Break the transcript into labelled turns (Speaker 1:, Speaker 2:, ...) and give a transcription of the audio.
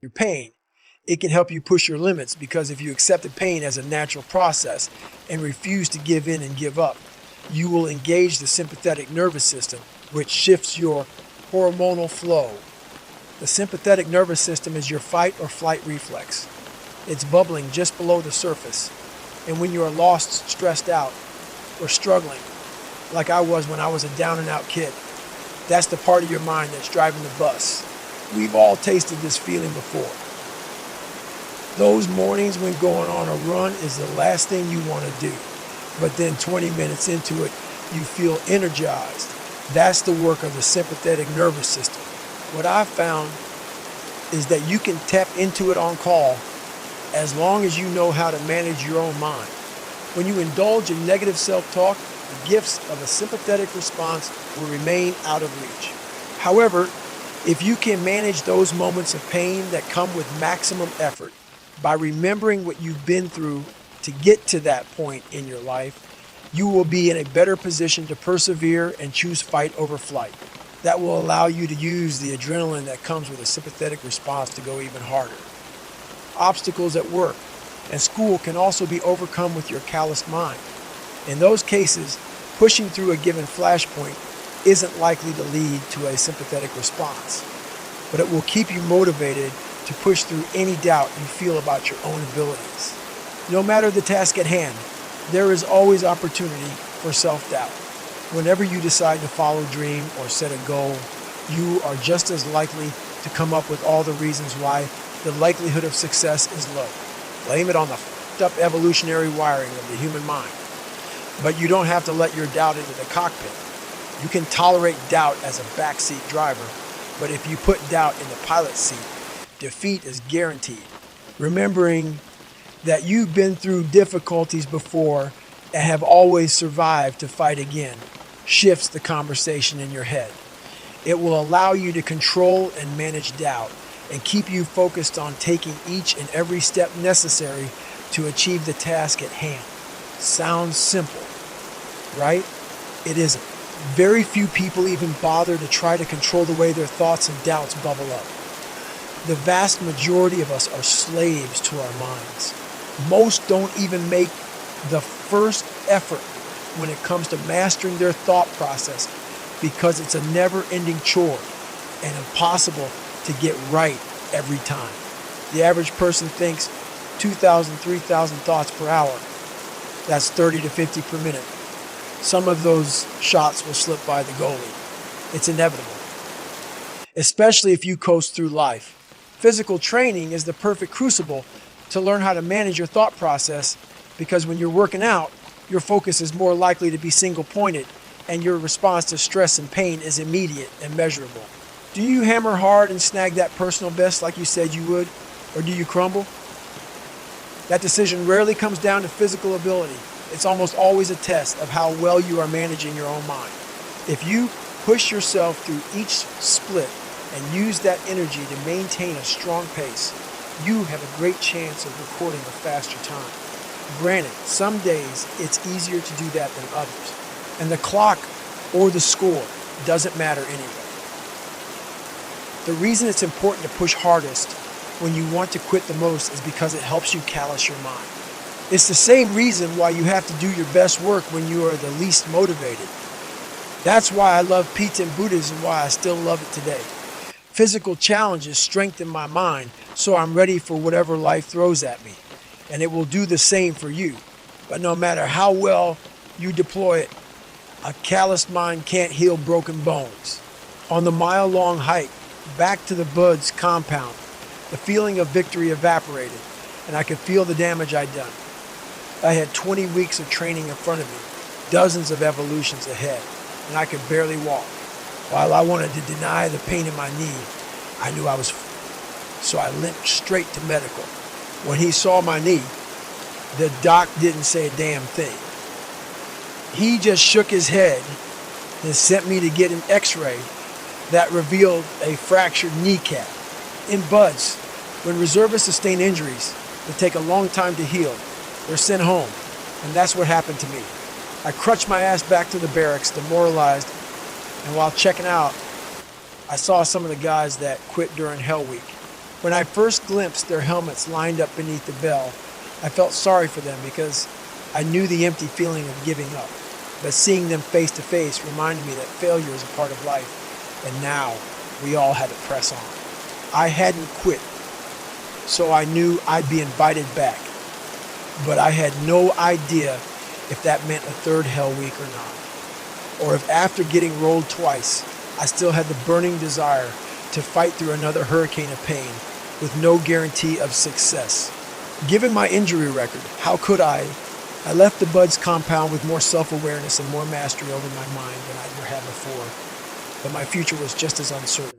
Speaker 1: your pain. It can help you push your limits because if you accept the pain as a natural process and refuse to give in and give up, you will engage the sympathetic nervous system, which shifts your hormonal flow. The sympathetic nervous system is your fight or flight reflex. It's bubbling just below the surface. And when you are lost, stressed out, or struggling, like I was when I was a down and out kid, that's the part of your mind that's driving the bus. We've all tasted this feeling before. Those mornings when going on a run is the last thing you want to do. But then 20 minutes into it, you feel energized. That's the work of the sympathetic nervous system. What I've found is that you can tap into it on call as long as you know how to manage your own mind. When you indulge in negative self-talk, the gifts of a sympathetic response will remain out of reach. However, if you can manage those moments of pain that come with maximum effort by remembering what you've been through to get to that point in your life, you will be in a better position to persevere and choose fight over flight. That will allow you to use the adrenaline that comes with a sympathetic response to go even harder. Obstacles at work and school can also be overcome with your calloused mind. In those cases, pushing through a given flashpoint isn't likely to lead to a sympathetic response, but it will keep you motivated to push through any doubt you feel about your own abilities. No matter the task at hand, there is always opportunity for self-doubt. Whenever you decide to follow a dream or set a goal, you are just as likely to come up with all the reasons why the likelihood of success is low. Blame it on the f***ed up evolutionary wiring of the human mind. But you don't have to let your doubt into the cockpit. You can tolerate doubt as a backseat driver, but if you put doubt in the pilot seat, defeat is guaranteed. Remembering that you've been through difficulties before and have always survived to fight again shifts the conversation in your head. It will allow you to control and manage doubt and keep you focused on taking each and every step necessary to achieve the task at hand. Sounds simple, right? It isn't. Very few people even bother to try to control the way their thoughts and doubts bubble up. The vast majority of us are slaves to our minds. Most don't even make the first effort when it comes to mastering their thought process because it's a never-ending chore and impossible to get right every time. The average person thinks 2,000, 3,000 thoughts per hour. That's 30 to 50 per minute. Some of those shots will slip by the goalie. It's inevitable, especially if you coast through life. Physical training is the perfect crucible to learn how to manage your thought process because when you're working out, your focus is more likely to be single-pointed and your response to stress and pain is immediate and measurable. Do you hammer hard and snag that personal best like you said you would, or do you crumble? That decision rarely comes down to physical ability. It's almost always a test of how well you are managing your own mind. If you push yourself through each split and use that energy to maintain a strong pace, you have a great chance of recording a faster time. Granted, some days it's easier to do that than others, and the clock or the score doesn't matter anyway. The reason it's important to push hardest when you want to quit the most is because it helps you callous your mind. It's the same reason why you have to do your best work when you are the least motivated. That's why I love pizza and Buddhism and why I still love it today. Physical challenges strengthen my mind so I'm ready for whatever life throws at me. And it will do the same for you. But no matter how well you deploy it, a calloused mind can't heal broken bones. On the mile-long hike back to the Buds compound, the feeling of victory evaporated, and I could feel the damage I'd done. I had 20 weeks of training in front of me, dozens of evolutions ahead, and I could barely walk. While I wanted to deny the pain in my knee, I knew I was so I limped straight to medical. When he saw my knee, the doc didn't say a damn thing. He just shook his head and sent me to get an x-ray that revealed a fractured kneecap. In Buds, when reservists sustain injuries that take a long time to heal, they're sent home, and that's what happened to me. I crutched my ass back to the barracks, demoralized, and while checking out, I saw some of the guys that quit during Hell Week. When I first glimpsed their helmets lined up beneath the bell, I felt sorry for them because I knew the empty feeling of giving up. But seeing them face to face reminded me that failure is a part of life, and now we all had to press on. I hadn't quit, so I knew I'd be invited back. But I had no idea if that meant a third hell week or not. Or if after getting rolled twice, I still had the burning desire to fight through another hurricane of pain with no guarantee of success. Given my injury record, how could I? I left the Buds compound with more self-awareness and more mastery over my mind than I'd ever had before. But my future was just as uncertain.